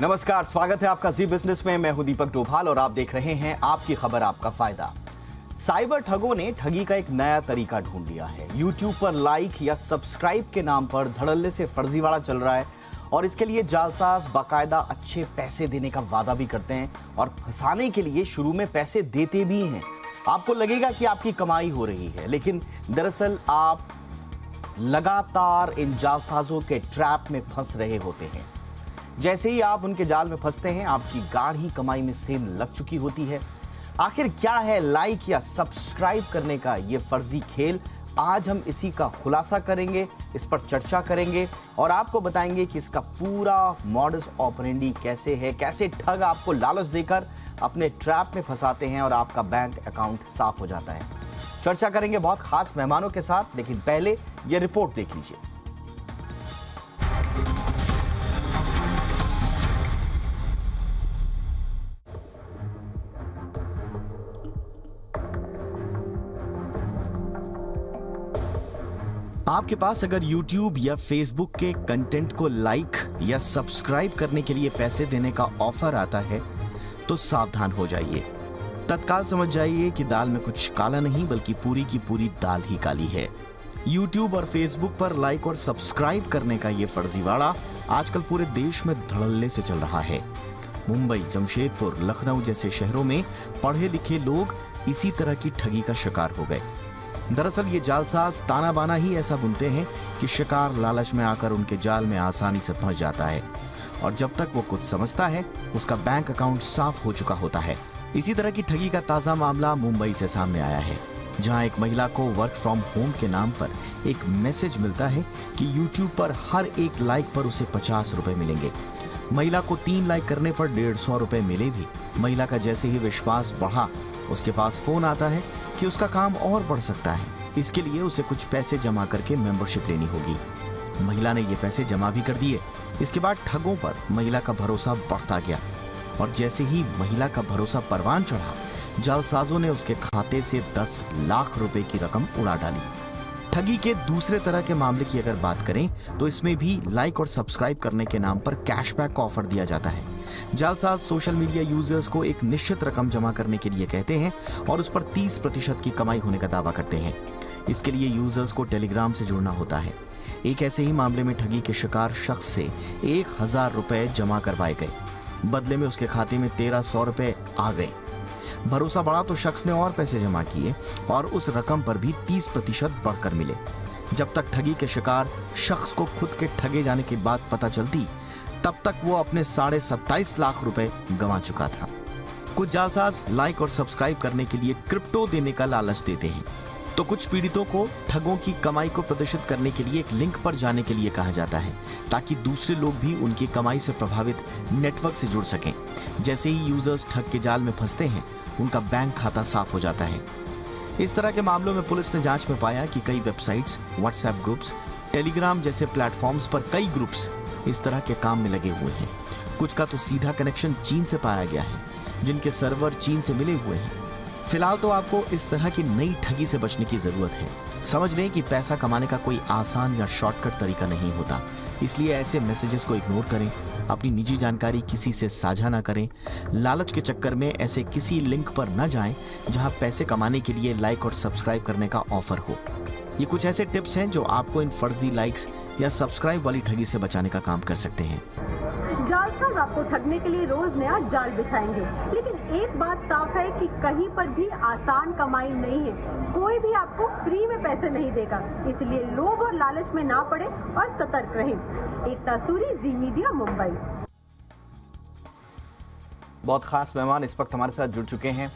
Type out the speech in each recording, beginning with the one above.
नमस्कार, स्वागत है आपका जी बिजनेस में। मैं हूं दीपक डोभाल और आप देख रहे हैं आपकी खबर आपका फायदा। साइबर ठगों ने ठगी का एक नया तरीका ढूंढ लिया है। YouTube पर लाइक या सब्सक्राइब के नाम पर धड़ल्ले से फर्जीवाड़ा चल रहा है और इसके लिए जालसाज बाकायदा अच्छे पैसे देने का वादा भी करते हैं और फंसाने के लिए शुरू में पैसे देते भी हैं। आपको लगेगा कि आपकी कमाई हो रही है, लेकिन दरअसल आप लगातार इन जालसाजों के ट्रैप में फंस रहे होते हैं। जैसे ही आप उनके जाल में फंसते हैं, आपकी गाढ़ी कमाई में सेंध लग चुकी होती है। आखिर क्या है लाइक या सब्सक्राइब करने का ये फर्जी खेल? आज हम इसी का खुलासा करेंगे, इस पर चर्चा करेंगे और आपको बताएंगे कि इसका पूरा मॉडस ऑपरेंडी कैसे है, कैसे ठग आपको लालच देकर अपने ट्रैप में फंसाते हैं और आपका बैंक अकाउंट साफ हो जाता है। चर्चा करेंगे बहुत खास मेहमानों के साथ, लेकिन पहले ये रिपोर्ट देख लीजिए। आपके पास अगर YouTube या Facebook के कंटेंट को लाइक या सब्सक्राइब करने के लिए पैसे देने का ऑफर आता है तो सावधान हो जाइए। तत्काल समझ जाइए कि दाल में कुछ काला नहीं बल्कि पूरी की पूरी दाल ही काली है। YouTube और Facebook पर लाइक और सब्सक्राइब करने का ये फर्जीवाड़ा आजकल पूरे देश में धड़ल्ले से चल रहा है। मुंबई, जमशेदपुर, लखनऊ जैसे शहरों में पढ़े लिखे लोग इसी तरह की ठगी का शिकार हो गए। दरअसल ये जालसाज ताना बाना ही ऐसा बुनते हैं कि शिकार लालच में आकर उनके जाल में आसानी से फंस जाता है और जब तक वो कुछ समझता है उसका बैंक अकाउंट साफ हो चुका होता है। इसी तरह की ठगी का ताजा मामला मुंबई से सामने आया है, जहां एक महिला को वर्क फ्रॉम होम के नाम पर एक मैसेज मिलता है कि YouTube पर हर एक लाइक पर उसे 50 रुपए मिलेंगे। महिला को 3 लाइक करने पर 150 रुपए मिले भी। महिला का जैसे ही विश्वास बढ़ा, उसके पास फोन आता है कि उसका काम और बढ़ सकता है। इसके लिए उसे कुछ पैसे जमा करके मेंबरशिप लेनी होगी। महिला ने ये पैसे जमा भी कर दिए। इसके बाद ठगों पर महिला का भरोसा बढ़ता गया और जैसे ही महिला का भरोसा परवान चढ़ा, जालसाजों ने उसके खाते से 10 लाख रुपए की रकम उड़ा डाली। ठगी के दूसरे तरह के मामले की अगर बात करें तो इसमें भी लाइक और सब्सक्राइब करने के नाम पर कैशबैक का ऑफर दिया जाता है। जालसाज सोशल मीडिया यूजर्स को एक निश्चित रकम जमा करने के लिए कहते हैं और उस पर 30% की कमाई होने का दावा करते हैं। इसके लिए यूजर्स को टेलीग्राम से जुड़ना होता है। एक ऐसे ही मामले में ठगी के शिकार शख्स से 1000 रुपए जमा करवाए गए। बदले में उसके खाते में 1300 रुपए आ गए। भरोसा बढ़ा तो शख्स ने और पैसे जमा किए और उस रकम पर भी 30% बढ़कर मिले। जब तक ठगी के शिकार शख्स को खुद के ठगे जाने की बात पता चलती, तब तक वो अपने 27.5 लाख रुपए गंवा चुका था। कुछ जालसाज लाइक और सब्सक्राइब करने के लिए क्रिप्टो देने का लालच देते हैं, तो कुछ पीड़ितों को ठगों की कमाई को प्रदर्शित करने के लिए एक लिंक पर जाने के लिए कहा जाता है, ताकि दूसरे लोग भी उनकी कमाई से प्रभावित नेटवर्क से जुड़ सकें। जैसे ही यूजर्स ठग के जाल में फंसते हैं, उनका बैंक खाता साफ हो जाता है। इस तरह के मामलों में पुलिस ने जांच में पाया कि कई वेबसाइट्स, व्हाट्सएप ग्रुप्स, टेलीग्राम जैसे प्लेटफॉर्म्स पर कई ग्रुप्स इस तरह के काम में लगे हुए हैं। कुछ का तो सीधा कनेक्शन चीन से पाया गया है, जिनके सर्वर चीन से मिले हुए हैं। फिलहाल तो आपको इस तरह की नई ठगी से बचने की जरूरत है। समझ लें कि पैसा कमाने का कोई आसान या शॉर्टकट तरीका नहीं होता, इसलिए ऐसे मैसेजेस को इग्नोर करें। अपनी निजी जानकारी किसी से साझा ना करें। लालच के चक्कर में ऐसे किसी लिंक पर न जाएं जहां पैसे कमाने के लिए लाइक और सब्सक्राइब करने का ऑफर हो। ये कुछ ऐसे टिप्स हैं जो आपको इन फर्जी लाइक्स या सब्सक्राइब वाली ठगी से बचाने का काम कर सकते हैं। जालसाज आपको ठगने के लिए रोज नया जाल बिछाएंगे, लेकिन एक बात साफ है कि कहीं पर भी आसान कमाई नहीं है। कोई भी आपको फ्री में पैसे नहीं देगा, इसलिए लोभ और लालच में ना पड़े और सतर्क रहें। एकता सूरी, जी मीडिया, मुंबई। बहुत खास मेहमान इस वक्त हमारे साथ जुड़ चुके हैं।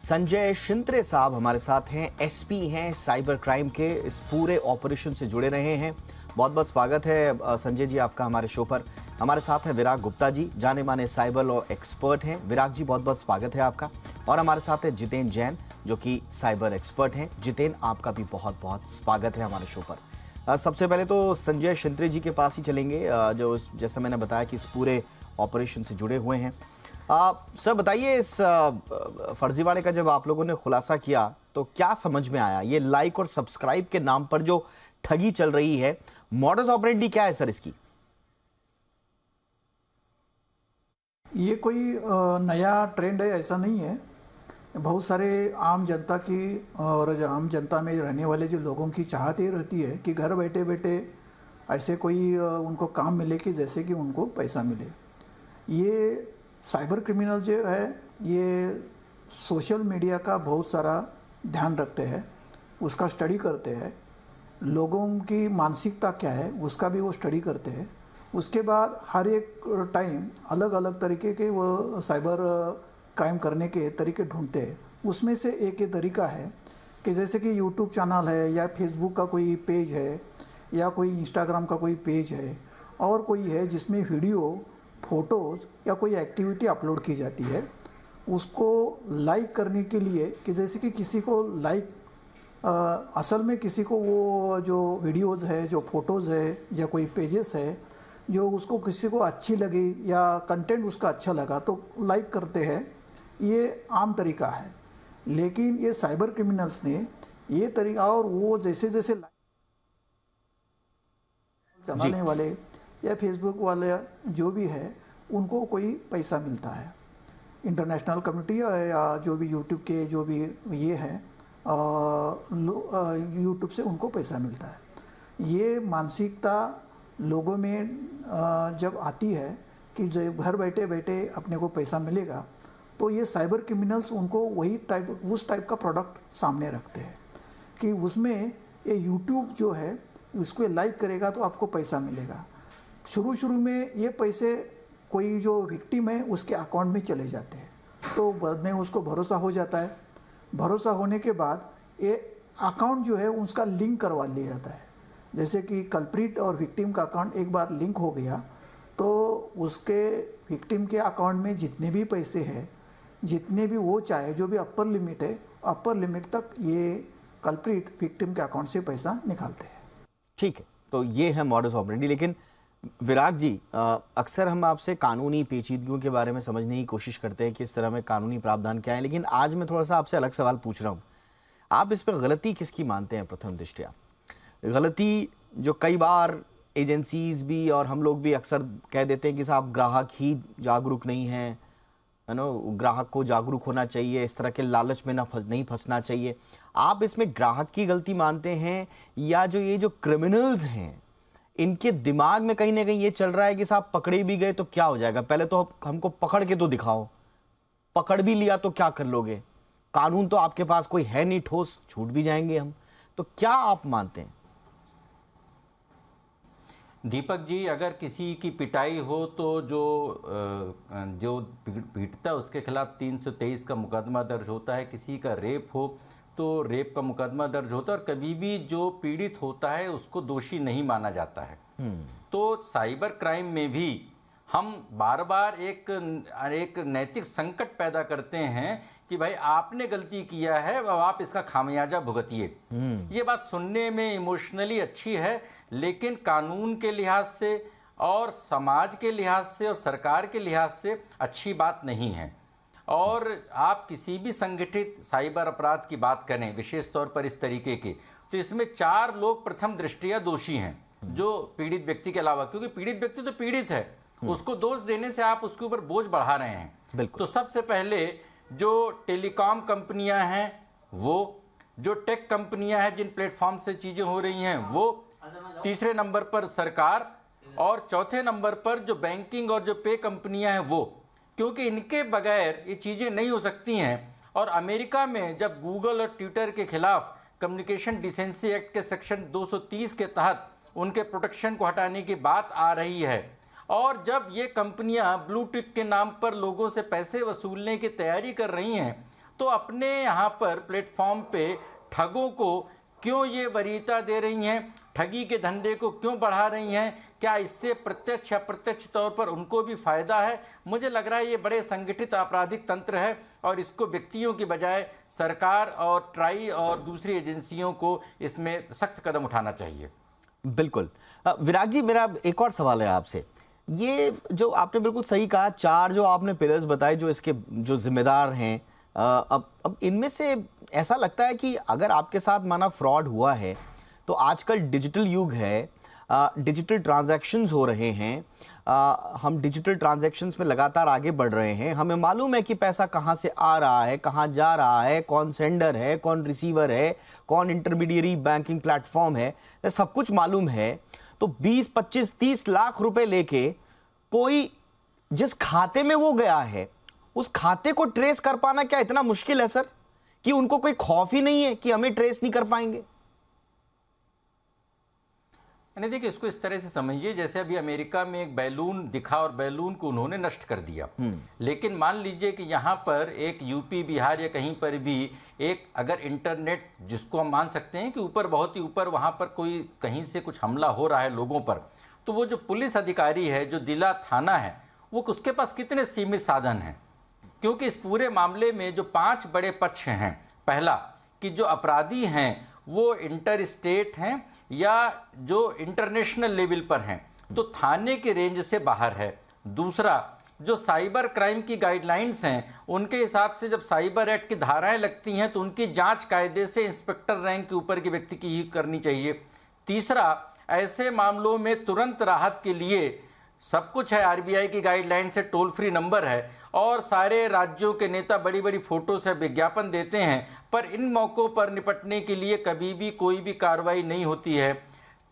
संजय शिंत्रे साहब हमारे साथ हैं, एसपी हैं साइबर क्राइम के। इस पूरे ऑपरेशन से जुड़े रहे हैं। बहुत बहुत स्वागत है संजय जी आपका हमारे शो पर। हमारे साथ हैं विराग गुप्ता जी, जाने माने साइबर लॉ एक्सपर्ट हैं। विराग जी बहुत बहुत स्वागत है आपका। और हमारे साथ है जितेन जैन, जो कि साइबर एक्सपर्ट हैं। जितेन, आपका भी बहुत बहुत स्वागत है हमारे शो पर। सबसे पहले तो संजय शिंत्रे जी के पास ही चलेंगे, जो जैसा मैंने बताया कि इस पूरे ऑपरेशन से जुड़े हुए हैं। सर बताइए, इस फर्जीवाड़े का जब आप लोगों ने खुलासा किया तो क्या समझ में आया? ये लाइक और सब्सक्राइब के नाम पर जो ठगी चल रही है, मॉडस ऑपरेंडी क्या है सर इसकी? ये कोई नया ट्रेंड है ऐसा नहीं है। बहुत सारे आम जनता की और आम जनता में रहने वाले जो लोगों की चाहत ये रहती है कि घर बैठे बैठे ऐसे कोई उनको काम मिले कि जैसे कि उनको पैसा मिले। ये साइबर क्रिमिनल जो है ये सोशल मीडिया का बहुत सारा ध्यान रखते हैं, उसका स्टडी करते हैं, लोगों की मानसिकता क्या है उसका भी वो स्टडी करते हैं। उसके बाद हर एक टाइम अलग अलग तरीके के वो साइबर क्राइम करने के तरीके ढूंढते हैं। उसमें से एक ये तरीका है कि जैसे कि यूट्यूब चैनल है या फेसबुक का कोई पेज है या कोई इंस्टाग्राम का कोई पेज है और कोई है जिसमें वीडियो, फोटोज़ या कोई एक्टिविटी अपलोड की जाती है, उसको लाइक करने के लिए कि जैसे कि किसी को लाइक असल में किसी को वो जो वीडियोज़ है, जो फ़ोटोज़ है या कोई पेजेस है जो उसको किसी को अच्छी लगी या कंटेंट उसका अच्छा लगा तो लाइक करते हैं, ये आम तरीका है। लेकिन ये साइबर क्रिमिनल्स ने ये तरीका और वो जैसे जैसे चलाने वाले या फेसबुक वाले जो भी है उनको कोई पैसा मिलता है। इंटरनेशनल कम्युनिटी या जो भी यूट्यूब के जो भी ये है यूट्यूब से उनको पैसा मिलता है। ये मानसिकता लोगों में जब आती है कि जब घर बैठे बैठे अपने को पैसा मिलेगा तो ये साइबर क्रिमिनल्स उनको वही उस टाइप का प्रोडक्ट सामने रखते हैं कि उसमें ये यूट्यूब जो है उसको लाइक करेगा तो आपको पैसा मिलेगा। शुरू में ये पैसे कोई जो विक्टिम है उसके अकाउंट में चले जाते हैं, तो बाद में उसको भरोसा हो जाता है। भरोसा होने के बाद ये अकाउंट जो है उसका लिंक करवा लिया जाता है। जैसे कि कल्प्रिट और विक्टिम का अकाउंट एक बार लिंक हो गया तो उसके विक्टिम के अकाउंट में जितने भी पैसे हैं, जितने भी वो चाहे, जो भी अपर लिमिट है, अपर लिमिट तक ये कल्प्रिट विक्टिम के अकाउंट से पैसा निकालते हैं। ठीक है, तो ये है मॉडस ऑपरेंडी। लेकिन विराग जी, अक्सर हम आपसे कानूनी पेचीदगियों के बारे में समझने की कोशिश करते हैं कि इस तरह में कानूनी प्रावधान क्या है, लेकिन आज मैं थोड़ा सा आपसे अलग सवाल पूछ रहा हूँ। आप इस पर गलती किसकी मानते हैं? प्रथम दृष्टया गलती जो कई बार एजेंसीज भी और हम लोग भी अक्सर कह देते हैं कि साहब ग्राहक ही जागरूक नहीं है ना, ग्राहक को जागरूक होना चाहिए, इस तरह के लालच में नहीं फंसना चाहिए। आप इसमें ग्राहक की गलती मानते हैं या जो ये जो क्रिमिनल्स हैं इनके दिमाग में कहीं ना कहीं ये चल रहा है कि साहब पकड़े भी गए तो क्या हो जाएगा, पहले तो हमको पकड़ के तो दिखाओ, पकड़ भी लिया तो क्या कर लोगे, कानून तो आपके पास कोई है नहीं ठोस, छूट भी जाएंगे हम। तो क्या आप मानते हैं? दीपक जी, अगर किसी की पिटाई हो तो जो पीटता है उसके खिलाफ 323 का मुकदमा दर्ज होता है। किसी का रेप हो तो रेप का मुकदमा दर्ज होता है और कभी भी जो पीड़ित होता है उसको दोषी नहीं माना जाता है। तो साइबर क्राइम में भी हम बार बार एक नैतिक संकट पैदा करते हैं कि भाई आपने गलती किया है, अब आप इसका खामियाजा भुगतिए। ये बात सुनने में इमोशनली अच्छी है, लेकिन कानून के लिहाज से और समाज के लिहाज से और सरकार के लिहाज से अच्छी बात नहीं है। और आप किसी भी संगठित साइबर अपराध की बात करें, विशेष तौर पर इस तरीके के, तो इसमें 4 लोग प्रथम दृष्टया दोषी हैं, जो पीड़ित व्यक्ति के अलावा, क्योंकि पीड़ित व्यक्ति तो पीड़ित है, उसको दोष देने से आप उसके ऊपर बोझ बढ़ा रहे हैं। तो सबसे पहले जो टेलीकॉम कंपनियां हैं, वो जो टेक कंपनियां हैं जिन प्लेटफॉर्म से चीजें हो रही हैं वो, तीसरे नंबर पर सरकार और चौथे नंबर पर जो बैंकिंग और जो पे कंपनियां हैं वो, क्योंकि इनके बगैर ये चीज़ें नहीं हो सकती हैं। और अमेरिका में जब गूगल और ट्विटर के खिलाफ कम्युनिकेशन डिसेंसी एक्ट के सेक्शन 230 के तहत उनके प्रोटेक्शन को हटाने की बात आ रही है और जब ये कंपनियां ब्लू टिक के नाम पर लोगों से पैसे वसूलने की तैयारी कर रही हैं, तो अपने यहाँ पर प्लेटफॉर्म पे ठगों को क्यों ये वरीयता दे रही हैं, ठगी के धंधे को क्यों बढ़ा रही हैं? क्या इससे प्रत्यक्ष या अप्रत्यक्ष तौर पर उनको भी फायदा है? मुझे लग रहा है ये बड़े संगठित आपराधिक तंत्र है और इसको व्यक्तियों की बजाय सरकार और ट्राई और दूसरी एजेंसियों को इसमें सख्त कदम उठाना चाहिए। बिल्कुल। विराग जी, मेरा एक और सवाल है आपसे। ये जो आपने बिल्कुल सही कहा, 4 जो आपने पिलर्स बताए जो इसके जो जिम्मेदार हैं, अब इनमें से ऐसा लगता है कि अगर आपके साथ माना फ्रॉड हुआ है तो आजकल डिजिटल युग है, डिजिटल ट्रांजैक्शंस हो रहे हैं, हम डिजिटल ट्रांजैक्शंस में लगातार आगे बढ़ रहे हैं, हमें मालूम है कि पैसा कहाँ से आ रहा है, कहाँ जा रहा है, कौन सेंडर है, कौन रिसीवर है, कौन इंटरमीडियरी बैंकिंग प्लेटफॉर्म है, ये सब कुछ मालूम है। तो 20, 25, 30 लाख रुपए लेके कोई जिस खाते में वो गया है उस खाते को ट्रेस कर पाना क्या इतना मुश्किल है सर, कि उनको कोई खौफ ही नहीं है कि हमें ट्रेस नहीं कर पाएंगे? नहीं, देखिए इसको इस तरह से समझिए जैसे अभी अमेरिका में एक बैलून दिखा और बैलून को उन्होंने नष्ट कर दिया। लेकिन मान लीजिए कि यहाँ पर एक यूपी बिहार या कहीं पर भी एक अगर इंटरनेट, जिसको हम मान सकते हैं कि ऊपर बहुत ही ऊपर वहाँ पर कोई कहीं से कुछ हमला हो रहा है लोगों पर, तो वो जो पुलिस अधिकारी है, जो जिला थाना है, वो उसके पास कितने सीमित साधन हैं। क्योंकि इस पूरे मामले में जो 5 बड़े पक्ष हैं, पहला कि जो अपराधी हैं वो इंटर स्टेट हैं या जो इंटरनेशनल लेवल पर हैं, तो थाने के रेंज से बाहर है। दूसरा, जो साइबर क्राइम की गाइडलाइंस हैं, उनके हिसाब से जब साइबर एक्ट की धाराएं लगती हैं तो उनकी जांच कायदे से इंस्पेक्टर रैंक के ऊपर के व्यक्ति की ही करनी चाहिए। तीसरा, ऐसे मामलों में तुरंत राहत के लिए सब कुछ है, आरबीआई की गाइडलाइन से टोल फ्री नंबर है और सारे राज्यों के नेता बड़ी बड़ी फोटो से विज्ञापन देते हैं, पर इन मौक़ों पर निपटने के लिए कभी भी कोई भी कार्रवाई नहीं होती है।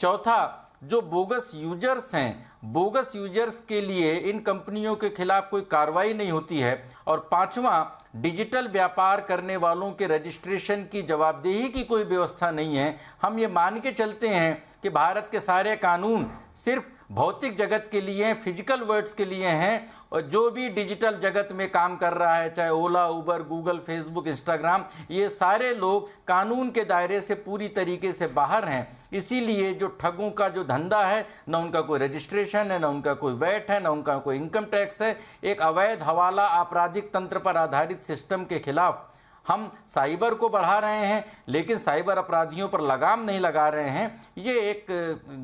चौथा, जो बोगस यूजर्स हैं, बोगस यूजर्स के लिए इन कंपनियों के खिलाफ कोई कार्रवाई नहीं होती है। और पांचवा, डिजिटल व्यापार करने वालों के रजिस्ट्रेशन की जवाबदेही की कोई व्यवस्था नहीं है। हम ये मान के चलते हैं कि भारत के सारे कानून सिर्फ भौतिक जगत के लिए हैं, फिजिकल वर्ड्स के लिए हैं, और जो भी डिजिटल जगत में काम कर रहा है, चाहे ओला, उबर, गूगल, फेसबुक, इंस्टाग्राम, ये सारे लोग कानून के दायरे से पूरी तरीके से बाहर हैं। इसीलिए जो ठगों का जो धंधा है, ना उनका कोई रजिस्ट्रेशन है, ना उनका कोई वैट है, ना उनका कोई इनकम टैक्स है। एक अवैध हवाला आपराधिक तंत्र पर आधारित सिस्टम के खिलाफ हम साइबर को बढ़ा रहे हैं, लेकिन साइबर अपराधियों पर लगाम नहीं लगा रहे हैं। ये एक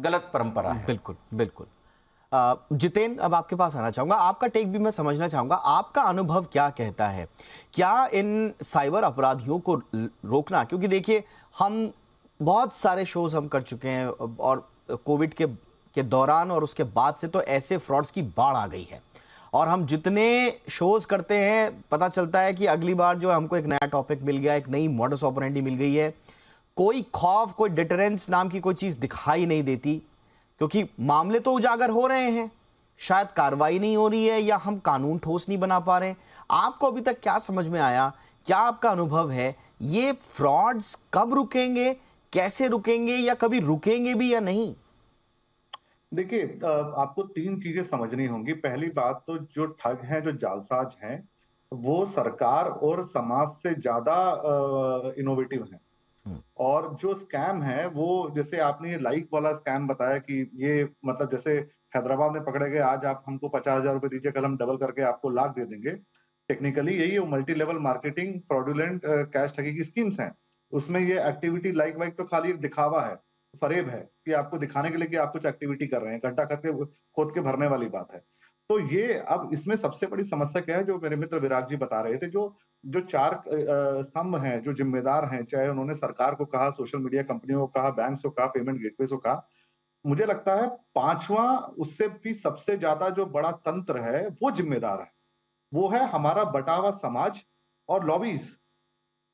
गलत परंपरा है। बिल्कुल बिल्कुल। जितेन, अब आपके पास आना चाहूंगा, आपका टेक भी मैं समझना चाहूंगा। आपका अनुभव क्या कहता है, क्या इन साइबर अपराधियों को रोकना, क्योंकि देखिए हम बहुत सारे शोज हम कर चुके हैं और कोविड के दौरान और उसके बाद से तो ऐसे फ्रॉड्स की बाढ़ आ गई है, और हम जितने शोज करते हैं पता चलता है कि अगली बार जो हमको एक नया टॉपिक मिल गया, एक नई मॉडस ऑपरेंडी मिल गई है। कोई खौफ, कोई डिटरेंस नाम की कोई चीज दिखाई नहीं देती, क्योंकि मामले तो उजागर हो रहे हैं, शायद कार्रवाई नहीं हो रही है या हम कानून ठोस नहीं बना पा रहे हैं। आपको अभी तक क्या समझ में आया, क्या आपका अनुभव है, ये फ्रॉड्स कब रुकेंगे, कैसे रुकेंगे, या कभी रुकेंगे भी या नहीं? देखिए, आपको 3 चीजें समझनी होंगी। पहली बात तो जो ठग हैं, जो जालसाज हैं, वो सरकार और समाज से ज्यादा इनोवेटिव हैं। और जो स्कैम है वो, जैसे आपने ये लाइक वाला स्कैम बताया कि ये मतलब जैसे हैदराबाद में पकड़े गए, आज आप हमको 50,000 रुपए दीजिए, कल हम डबल करके आपको लाख दे देंगे। टेक्निकली यही multi level marketing, fraudulent cash ठगी की स्कीम्स हैं। उसमें ये एक्टिविटी लाइक वाइक तो खाली एक दिखावा है, फरेब है कि आपको दिखाने के लिए कि आप कुछ एक्टिविटी कर रहे हैं, घंटा करके खोद के भरने वाली बात है। तो ये अब इसमें सबसे बड़ी समस्या क्या है, जो मेरे मित्र विराग जी बता रहे थे, जो 4 स्तंभ हैं, जो जिम्मेदार हैं, चाहे उन्होंने सरकार को कहा, सोशल मीडिया कंपनियों को कहा, बैंक को कहा, पेमेंट गेटवे को कहा, मुझे लगता है 5वां उससे भी सबसे ज्यादा जो बड़ा तंत्र है वो जिम्मेदार है, वो है हमारा बटा हुआ समाज और लॉबीज।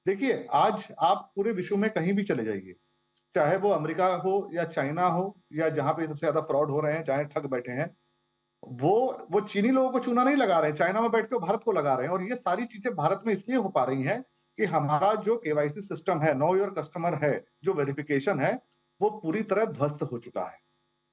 देखिए, आज आप पूरे विश्व में कहीं भी चले जाइए, चाहे वो अमेरिका हो या चाइना हो या जहां पे सबसे ज्यादा फ्रॉड हो रहे हैं, जहां ठग बैठे हैं, वो चीनी लोगों को चूना नहीं लगा रहे हैं, चाइना में बैठ के भारत को लगा रहे हैं। और ये सारी चीजें भारत में इसलिए हो पा रही हैं कि हमारा जो केवाईसी सिस्टम है, नो योर कस्टमर है, जो वेरिफिकेशन है, वो पूरी तरह ध्वस्त हो चुका है।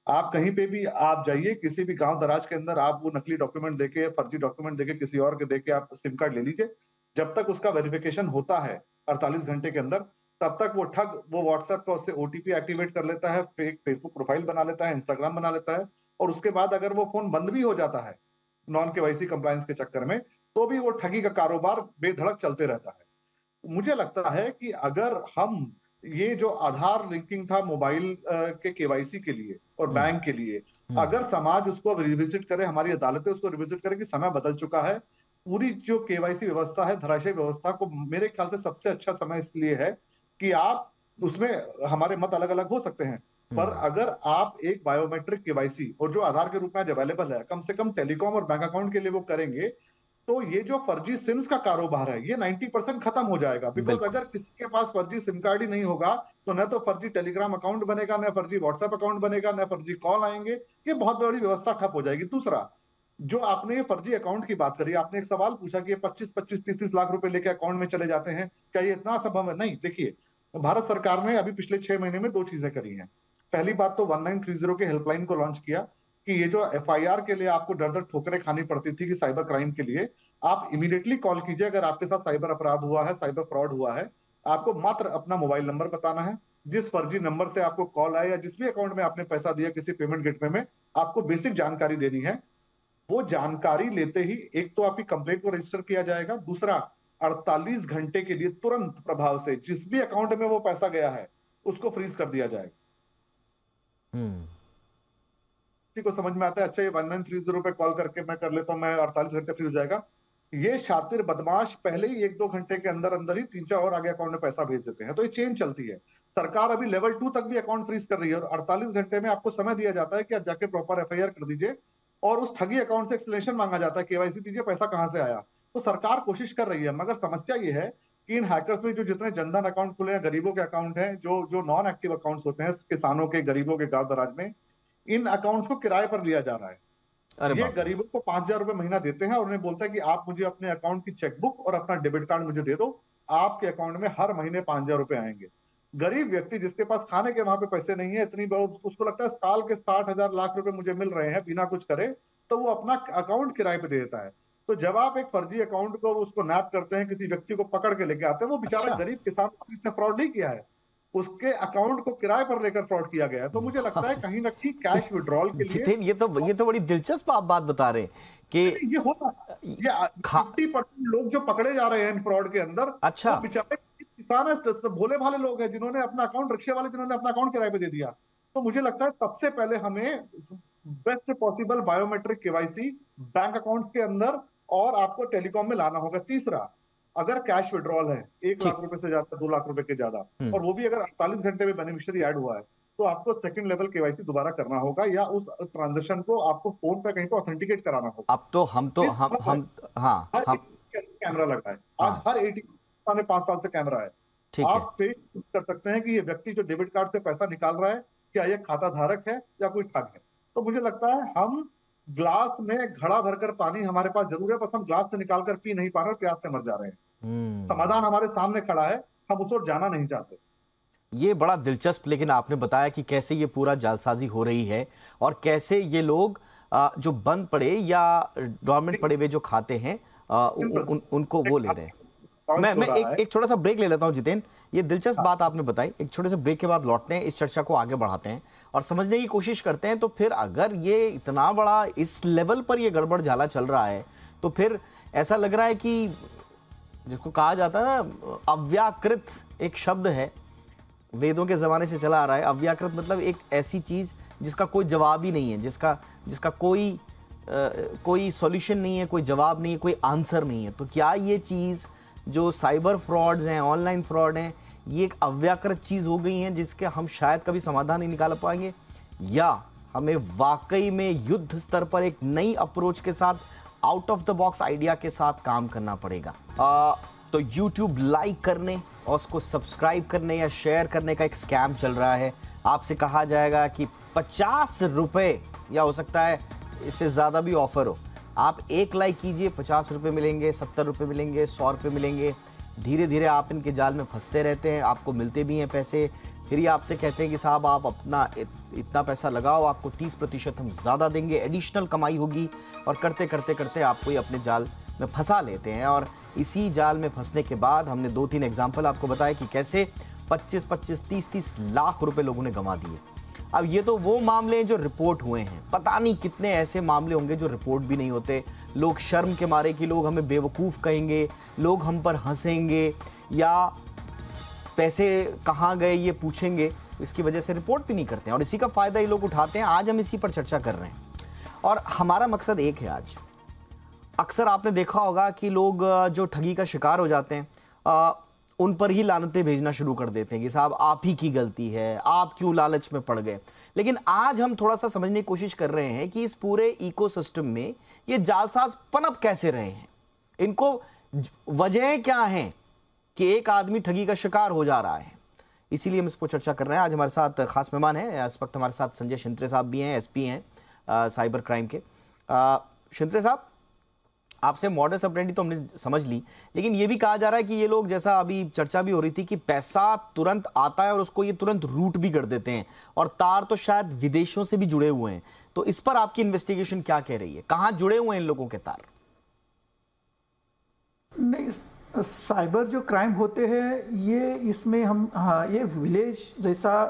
आप कहीं पे भी आप जाइए, किसी भी गांव दराज के अंदर, आप वो नकली डॉक्यूमेंट देके, फर्जी डॉक्यूमेंट देके, किसी और के देके आप सिम कार्ड ले लीजिए। जब तक उसका वेरिफिकेशन होता है 48 घंटे के अंदर, तब तक वो ठग वो व्हाट्सएप का उससे ओटीपी एक्टिवेट कर लेता है, फेक फेसबुक प्रोफाइल बना लेता है, इंस्टाग्राम बना लेता है, और उसके बाद अगर वो फोन बंद भी हो जाता है नॉन केवाईसी कंप्लायंस के चक्कर में, तो भी वो ठगी का कारोबार बेधड़क चलते रहता है। मुझे लगता है कि अगर हम ये जो आधार लिंकिंग था मोबाइल के केवाईसी के लिए और बैंक के लिए, अगर समाज उसको रिविजिट करे, हमारी अदालतें उसको रिविजिट करें कि समय बदल चुका है, पूरी जो केवाईसी व्यवस्था है, धराशायी व्यवस्था को, मेरे ख्याल से सबसे अच्छा समय इसलिए है कि आप उसमें, हमारे मत अलग अलग हो सकते हैं, पर अगर आप एक बायोमेट्रिक केवाईसी और जो आधार के रूप में आज अवेलेबल है कम से कम टेलीकॉम और बैंक अकाउंट के लिए वो करेंगे, तो ये जो फर्जी सिम्स का कारोबार है ये 90% खत्म हो जाएगा। बिकॉज अगर किसी के पास फर्जी सिम कार्ड ही नहीं होगा तो न तो फर्जी टेलीग्राम अकाउंट बनेगा, न फर्जी व्हाट्सएप अकाउंट बनेगा, न फर्जी कॉल आएंगे, ये बहुत बड़ी व्यवस्था ठप हो जाएगी। दूसरा, जो आपने ये फर्जी अकाउंट की बात करी, आपने एक सवाल पूछा कि ये 25-25, 30 लाख रुपए लेके अकाउंट में चले जाते हैं, क्या ये इतना संभव है? नहीं। देखिए, भारत सरकार ने अभी पिछले 6 महीने में 2 चीजें करी हैं। पहली बात तो 1930 के हेल्पलाइन को लॉन्च किया कि ये जो एफआईआर के लिए आपको डर डर ठोकरें खानी पड़ती थी कि साइबर क्राइम के लिए, आप इमीडिएटली कॉल कीजिए अगर आपके साथ साइबर अपराध हुआ है, साइबर फ्रॉड हुआ है। आपको मात्र अपना मोबाइल नंबर बताना है, जिस फर्जी नंबर से आपको कॉल आया या जिस भी अकाउंट में आपने पैसा दिया किसी पेमेंट गेटवे में, आपको बेसिक जानकारी देनी है। वो जानकारी लेते ही एक तो आपकी कंप्लेंट को रजिस्टर किया जाएगा, दूसरा 48 घंटे के लिए तुरंत प्रभाव से जिस भी अकाउंट में वो पैसा गया है उसको फ्रीज कर दिया जाएगा। किसी को समझ में आता है अच्छा ये 1930 पे कॉल करके मैं कर लेता हूं, मैं 48 घंटे फ्री हो जाएगा। ये शातिर बदमाश पहले ही 1-2 घंटे के अंदर अंदर ही 3-4 और आगे अकाउंट में पैसा भेज देते हैं। तो ये चेन चलती है। सरकार अभी लेवल 2 तक भी अकाउंट फ्रीज कर रही है और 48 घंटे में आपको समय दिया जाता है कि आप जाके प्रॉपर एफआईआर कर दीजिए और उस ठगी अकाउंट से एक्सप्लेनेशन मांगा जाता है, केवाईसी दीजिए, पैसा कहां से आया। तो सरकार कोशिश कर रही है, मगर समस्या ये है कि इन हैकर्स में जो जितने जनधन अकाउंट खुले हैं, गरीबों के अकाउंट हैं, जो नॉन एक्टिव अकाउंट्स होते हैं किसानों के, गरीबों के, गांव दराज में, इन अकाउंट्स को किराए पर लिया जा रहा है। ये गरीबों को 5,000 रुपए महीना देते हैं और उन्हें बोलता है कि आप मुझे अपने अकाउंट की चेकबुक और अपना डेबिट कार्ड मुझे दे दो, आपके अकाउंट में हर महीने 5,000 रुपए आएंगे। गरीब व्यक्ति जिसके पास खाने के वहां पे पैसे नहीं है, इतनी उसको लगता है साल के 60,000 लाख रुपए मुझे मिल रहे हैं बिना कुछ करे, तो वो अपना अकाउंट किराए पे दे देता है। तो जब आप एक फर्जी अकाउंट को उसको नैप करते हैं, किसी व्यक्ति को पकड़ के लेके आते हैं, वो बेचारा गरीब किसान इसने फ्रॉड नहीं किया है, उसके अकाउंट को किराए पर लेकर फ्रॉड किया गया है। तो मुझे लगता है कहीं ना कहीं कैश विड्रॉल के लिए जितेन, ये तो बड़ी दिलचस्प आप बात बता रहे हैं कि ये होता है। ये 50% लोग जो पकड़े जा रहे हैं फ्रॉड के अंदर, अच्छा, तो बेचारे किसान है, भोले भाले लोग हैं जिन्होंने अपना अकाउंट, रिक्शे वाले जिन्होंने अपना अकाउंट किराए पे दे दिया। तो मुझे लगता है सबसे पहले हमें best possible biometric KYC bank accounts के अंदर और आपको टेलीकॉम में लाना होगा। तीसरा, अगर कैश विड्रॉल है 1 लाख रुपए से ज्यादा, 2 लाख रुपए के ज्यादा, और वो भी अगर 48 घंटे में बेनिफिशियरी ऐड हुआ है, तो आपको सेकंड लेवल केवाईसी दोबारा करना होगा या उस ट्रांजैक्शन को आपको फोन पे कहीं तो ऑथेंटिकेट कराना होगा। अब तो हम कैमरा लगा है आज, हर एटीएम में 5 साल से कैमरा है। आप फेस कर सकते हैं कि ये व्यक्ति जो डेबिट कार्ड से पैसा निकाल रहा है, क्या ये खाता धारक है या कोई ठग है। तो मुझे लगता है हम ग्लास में घड़ा भरकर पानी हमारे पास जरूर है, बस हम ग्लास से निकालकर पी नहीं पा रहे, प्यास से मर जा रहे हैं। समाधान हमारे सामने खड़ा है, हम उस ओर जाना नहीं चाहते। ये बड़ा दिलचस्प, लेकिन आपने बताया कि कैसे ये पूरा जालसाजी हो रही है और कैसे ये लोग जो बंद पड़े या डोरमेंट पड़े हुए जो खाते हैं उनको वो ले रहे हैं। मैं एक छोटा सा ब्रेक ले लेता हूं जितेन। ये दिलचस्प बात आपने बताई। एक छोटे से ब्रेक के बाद लौटते हैं, इस चर्चा को आगे बढ़ाते हैं और समझने की कोशिश करते हैं। तो फिर अगर ये इतना बड़ा इस लेवल पर ये गड़बड़ झाला चल रहा है, तो फिर ऐसा लग रहा है कि जिसको कहा जाता है ना, अव्याकृत एक शब्द है, वेदों के जमाने से चला आ रहा है। अव्याकृत मतलब एक ऐसी चीज जिसका कोई जवाब ही नहीं है, जिसका कोई सॉल्यूशन नहीं है, कोई जवाब नहीं है, कोई आंसर नहीं है। तो क्या ये चीज जो साइबर फ्रॉड्स हैं, ऑनलाइन फ्रॉड हैं, ये एक अव्याकृत चीज हो गई है जिसके हम शायद कभी समाधान नहीं निकाल पाएंगे, या हमें वाकई में युद्ध स्तर पर एक नई अप्रोच के साथ, out of the box idea के साथ काम करना पड़ेगा। तो YouTube लाइक करने और उसको सब्सक्राइब करने या शेयर करने का एक स्कैम चल रहा है। आपसे कहा जाएगा कि 50 रुपए, या हो सकता है इससे ज़्यादा भी ऑफर हो, आप 1 लाइक कीजिए, 50 रुपये मिलेंगे, 70 रुपये मिलेंगे, 100 रुपये मिलेंगे। धीरे धीरे आप इनके जाल में फंसते रहते हैं, आपको मिलते भी हैं पैसे। फिर ये आपसे कहते हैं कि साहब आप अपना इतना पैसा लगाओ, आपको 30% हम ज़्यादा देंगे, एडिशनल कमाई होगी। और करते करते करते आपको ये अपने जाल में फंसा लेते हैं। और इसी जाल में फंसने के बाद हमने 2-3 एग्जाम्पल आपको बताया कि कैसे 25-25, 30-30 लाख रुपए लोगों ने गंवा दिए। अब ये तो वो मामले हैं जो रिपोर्ट हुए हैं, पता नहीं कितने ऐसे मामले होंगे जो रिपोर्ट भी नहीं होते। लोग शर्म के मारे कि लोग हमें बेवकूफ़ कहेंगे, लोग हम पर हंसेंगे या पैसे कहाँ गए ये पूछेंगे, इसकी वजह से रिपोर्ट भी नहीं करते हैं और इसी का फ़ायदा ये लोग उठाते हैं। आज हम इसी पर चर्चा कर रहे हैं और हमारा मकसद एक है आज। अक्सर आपने देखा होगा कि लोग जो ठगी का शिकार हो जाते हैं उन पर ही लानतें भेजना शुरू कर देते हैं कि साहब आप ही की गलती है, आप क्यों लालच में पड़ गए। लेकिन आज हम थोड़ा सा समझने की कोशिश कर रहे हैं कि इस पूरे इकोसिस्टम में ये जालसाज पनप कैसे रहे हैं, इनको वजह क्या है कि एक आदमी ठगी का शिकार हो जा रहा है। इसीलिए हम इस पर चर्चा कर रहे हैं। आज हमारे साथ खास मेहमान हैं, इस वक्त हमारे साथ संजय शिंत्रे साहब भी हैं, एसपी हैं साइबर क्राइम के। शिंत्रे साहब, आपसे मॉडस ऑपरेंडी तो हमने समझ ली, लेकिन ये भी कहा जा रहा है कि ये लोग, जैसा अभी चर्चा भी हो रही थी, कि पैसा तुरंत आता है और उसको ये तुरंत रूट भी कर देते हैं, और तार तो शायद विदेशों से भी जुड़े हुए हैं। तो इस पर आपकी इन्वेस्टिगेशन क्या कह रही है, कहां जुड़े हुए हैं इन लोगों के तार? नहीं, साइबर जो क्राइम होते हैं ये इसमें हम, हाँ, ये विलेज जैसा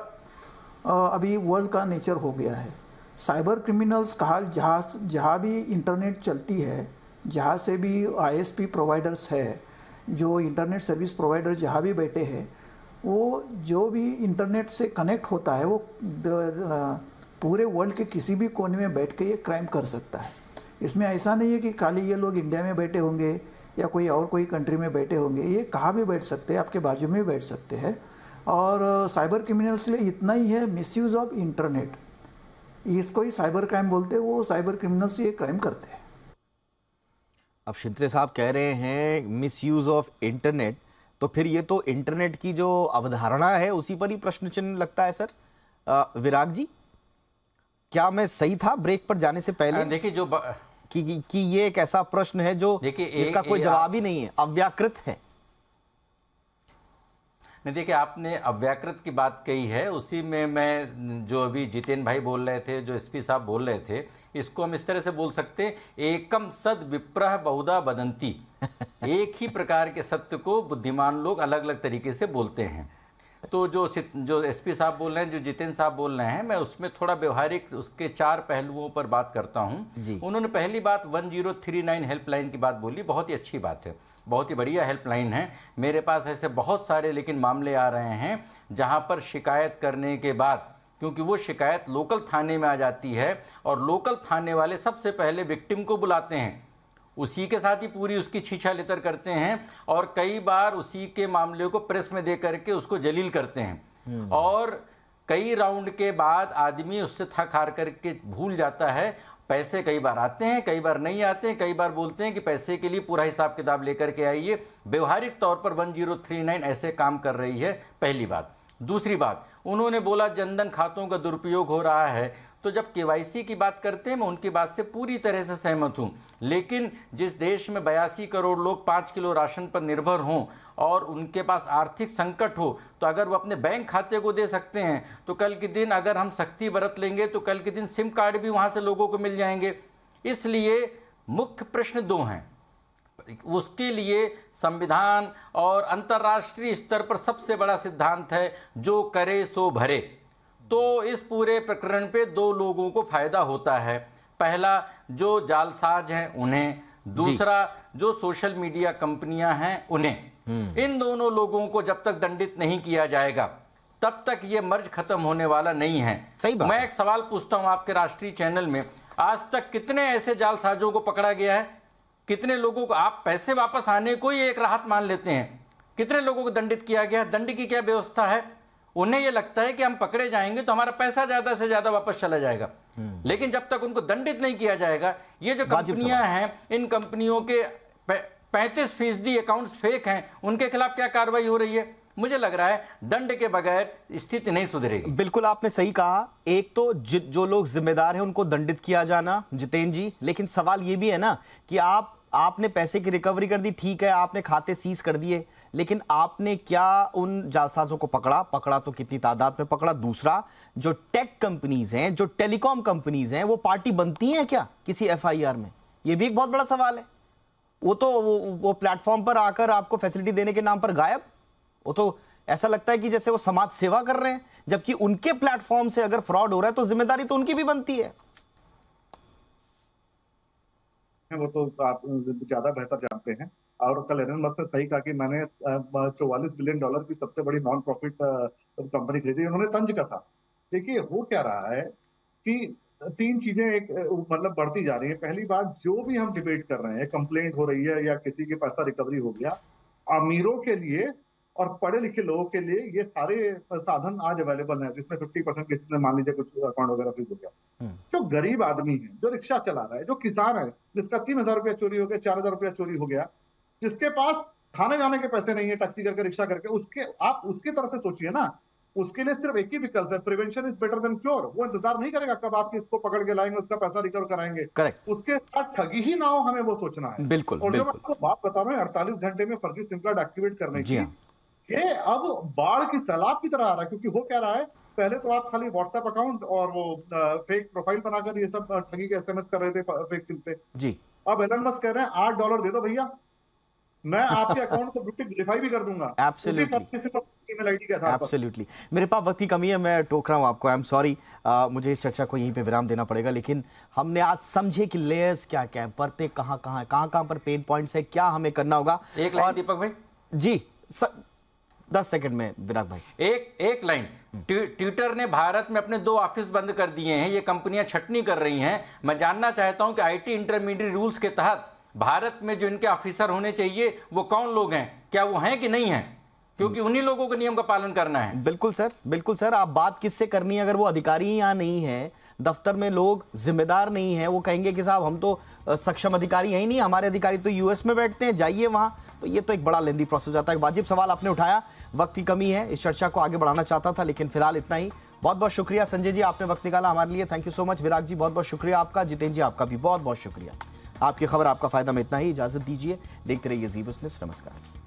अभी वर्ल्ड का नेचर हो गया है। साइबर क्रिमिनल्स कहा, जहाँ भी इंटरनेट चलती है, जहाँ से भी आईएसपी प्रोवाइडर्स है, जो इंटरनेट सर्विस प्रोवाइडर जहाँ भी बैठे हैं, वो जो भी इंटरनेट से कनेक्ट होता है वो पूरे वर्ल्ड के किसी भी कोने में बैठ के ये क्राइम कर सकता है। इसमें ऐसा नहीं है कि खाली ये लोग इंडिया में बैठे होंगे या कोई कंट्री में बैठे होंगे, ये कहाँ भी बैठ सकते हैं, आपके बाजू में भी बैठ सकते हैं। और साइबर क्रिमिनल्स के लिए इतना ही है, मिसयूज ऑफ इंटरनेट, इसको ही साइबर क्राइम बोलते हैं। वो साइबर क्रिमिनल्स ये क्राइम करते हैं। अब शिंत्रे साहब कह रहे हैं मिसयूज ऑफ इंटरनेट, तो फिर ये तो इंटरनेट की जो अवधारणा है उसी पर ही प्रश्न चिन्ह लगता है सर। विराग जी, क्या मैं सही था ब्रेक पर जाने से पहले? देखिए, जो कि ये एक ऐसा प्रश्न है जो इसका कोई जवाब ही नहीं है, अव्याकृत है। नहीं, देखिए, आपने अव्याकृत की बात कही है, उसी में मैं, जो अभी जितेन भाई बोल रहे थे, जो एसपी साहब बोल रहे थे, इसको हम इस तरह से बोल सकते हैं, एकम सद विप्रह बहुधा वदंती। एक ही प्रकार के सत्य को बुद्धिमान लोग अलग अलग तरीके से बोलते हैं। तो जो एसपी साहब बोल रहे हैं, जो जितेन साहब बोल रहे हैं, मैं उसमें थोड़ा व्यवहारिक उसके 4 पहलुओं पर बात करता हूं। उन्होंने पहली बात 1039 हेल्पलाइन की बात बोली, बहुत ही अच्छी बात है, बहुत ही बढ़िया हेल्पलाइन है। मेरे पास ऐसे बहुत सारे लेकिन मामले आ रहे हैं जहां पर शिकायत करने के बाद, क्योंकि वो शिकायत लोकल थाने में आ जाती है और लोकल थाने वाले सबसे पहले विक्टिम को बुलाते हैं, उसी के साथ ही पूरी उसकी छीछा लेतर करते हैं, और कई बार उसी के मामले को प्रेस में दे करके उसको जलील करते हैं। और कई राउंड के बाद आदमी उससे थक हार करके भूल जाता है। पैसे कई बार आते हैं, कई बार नहीं आते हैं, कई बार बोलते हैं कि पैसे के लिए पूरा हिसाब किताब लेकर के आइए। व्यवहारिक तौर पर 1039 ऐसे काम कर रही है, पहली बात। दूसरी बात, उन्होंने बोला जनधन खातों का दुरुपयोग हो रहा है, तो जब केवाईसी की बात करते हैं, मैं उनकी बात से पूरी तरह से सहमत हूं। लेकिन जिस देश में 82 करोड़ लोग 5 किलो राशन पर निर्भर हों और उनके पास आर्थिक संकट हो, तो अगर वो अपने बैंक खाते को दे सकते हैं, तो कल के दिन अगर हम सख्ती बरत लेंगे तो कल के दिन सिम कार्ड भी वहां से लोगों को मिल जाएंगे। इसलिए मुख्य प्रश्न 2 हैं। उसके लिए संविधान और अंतर्राष्ट्रीय स्तर पर सबसे बड़ा सिद्धांत है, जो करे सो भरे। तो इस पूरे प्रकरण पे 2 लोगों को फायदा होता है। पहला, जो जालसाज हैं उन्हें, दूसरा जो सोशल मीडिया कंपनियां हैं उन्हें। इन दोनों लोगों को जब तक दंडित नहीं किया जाएगा तब तक ये मर्ज खत्म होने वाला नहीं है। सही बात। मैं एक सवाल पूछता हूं आपके राष्ट्रीय चैनल में, आज तक कितने ऐसे जालसाजों को पकड़ा गया है? कितने लोगों को आप पैसे वापस आने को ही एक राहत मान लेते हैं? कितने लोगों को दंडित किया गया? दंड की क्या व्यवस्था है? उन्हें यह लगता है कि हम पकड़े जाएंगे तो हमारा पैसा ज्यादा से ज्यादा वापस चला जाएगा। लेकिन जब तक उनको दंडित नहीं किया जाएगा, ये जो कंपनियां हैं, इन कंपनियों के 35% अकाउंट्स फेक हैं, उनके खिलाफ क्या कार्रवाई हो रही है? मुझे लग रहा है दंड के बगैर स्थिति नहीं सुधरेगी। बिल्कुल आपने सही कहा। एक तो जो लोग जिम्मेदार हैं उनको दंडित किया जाना, जितेन जी, लेकिन सवाल ये भी है ना कि आपने पैसे की रिकवरी कर दी, ठीक है, आपने खाते सीज कर दिए, लेकिन आपने क्या उन जालसाजों को पकड़ा तो कितनी तादाद में पकड़ा? दूसरा, जो टेक कंपनीज हैं, जो टेलीकॉम कंपनीज हैं, वो पार्टी बनती हैं क्या किसी एफआईआर में? ये भी एक बहुत बड़ा सवाल है। वो तो वो प्लेटफॉर्म पर आकर आपको फैसिलिटी देने के नाम पर गायब। वो तो ऐसा लगता है कि जैसे वो समाज सेवा कर रहे हैं, जबकि उनके प्लेटफॉर्म से अगर फ्रॉड हो रहा है तो जिम्मेदारी तो उनकी भी बनती है। वो तो आप ज्यादा बेहतर जानते हैं। और कल एलन मस्क ने सही कहा कि मैंने $44 बिलियन की सबसे बड़ी नॉन प्रॉफिट कंपनी खरीदी, उन्होंने तंज कसा। देखिए, हो क्या रहा है कि 3 चीजें एक मतलब बढ़ती जा रही है। पहली बात, जो भी हम डिबेट कर रहे हैं, कंप्लेंट हो रही है या किसी के पैसा रिकवरी हो गया, अमीरों के लिए और पढ़े लिखे लोगों के लिए ये सारे साधन आज अवेलेबल हैं, जिसमें 50% किसी ने मान लीजिए कुछ अकाउंट वगैरह फ्रीज हो गया। जो गरीब आदमी है, जो रिक्शा चला रहा है, जो किसान है, जिसका 3,000 रुपया चोरी हो गया, 4,000 रुपया चोरी हो गया, जिसके पास खाने जाने के पैसे नहीं है, टैक्सी करके रिक्शा करके, उसके आप उसकी तरफ से सोचिए ना। उसके लिए सिर्फ एक ही विकल्प है, prevention is better than cure. वो इंतजार नहीं करेगा कब आप इसको पकड़ के लाएंगे, उसका पैसा रिकवर कराएंगे। करेक्ट, उसके साथ ठगी ही ना हो, हमें वो सोचना है। बिल्कुल और जो मैं बिल्कुल। आपको बात बता रहा हूँ 48 घंटे में फर्जी सिम कार्ड एक्टिवेट करने जी की, हाँ। ये अब बाढ़ की सैलाब की तरह आ रहा है। क्योंकि हो क्या रहा है, पहले तो आप खाली व्हाट्सएप अकाउंट और वो फेक प्रोफाइल बनाकर ये सब ठगी के एसएमएस कर रहे थे फेक सिम पे। जी, अब एलन मस्क कह रहे हैं $8 दे दो भैया, मैं आपके अकाउंट को वेरीफाई भी कर दूंगा। Absolutely. ईमेल आईडी के आधार पर। एब्सोल्युटली। मेरे पास वक्त की कमी है, मैं टोक रहा हूँ आपको, आई एम सॉरी। मुझे इस चर्चा को यहीं पे विराम देना पड़ेगा, लेकिन हमने आज समझे कि लेयर्स क्या क्या है, परतें कहाँ कहाँ है, कहाँ कहाँ पर पेन पॉइंट्स है, क्या हमें करना होगा। एक लाइन दीपक भाई जी 10 सेकंड में विराग भाई। एक लाइन। ट्विटर ने भारत में अपने 2 ऑफिस बंद कर दिए हैं, ये कंपनियां छटनी कर रही हैं। मैं जानना चाहता हूं कि आईटी इंटरमीडिएट रूल्स के तहत भारत में जो इनके ऑफिसर होने चाहिए वो कौन लोग हैं, क्या वो हैं कि नहीं हैं? क्योंकि उन्हीं लोगों के नियम का पालन करना है। बिल्कुल सर, बिल्कुल सर। आप बात किससे करनी है? अगर वो अधिकारी ही यहाँ नहीं है, दफ्तर में लोग जिम्मेदार नहीं है, वो कहेंगे कि साहब हम तो सक्षम अधिकारी हैं ही नहीं, हमारे अधिकारी तो यूएस में बैठते हैं, जाइए वहां। तो ये तो एक बड़ा लेंदी प्रोसेस जाता है। वाजिब सवाल आपने उठाया, वक्त की कमी है, इस चर्चा को आगे बढ़ाना चाहता था, लेकिन फिलहाल इतना ही। बहुत बहुत शुक्रिया संजय जी, आपने वक्त निकाला हमारे लिए, थैंक यू सो मच। विराग जी बहुत बहुत शुक्रिया आपका। जितेंद्र जी आपका भी बहुत बहुत शुक्रिया। आपकी खबर आपका फायदा में इतना ही, इजाजत दीजिए। देखते रहिए जी बिजनेस। नमस्कार।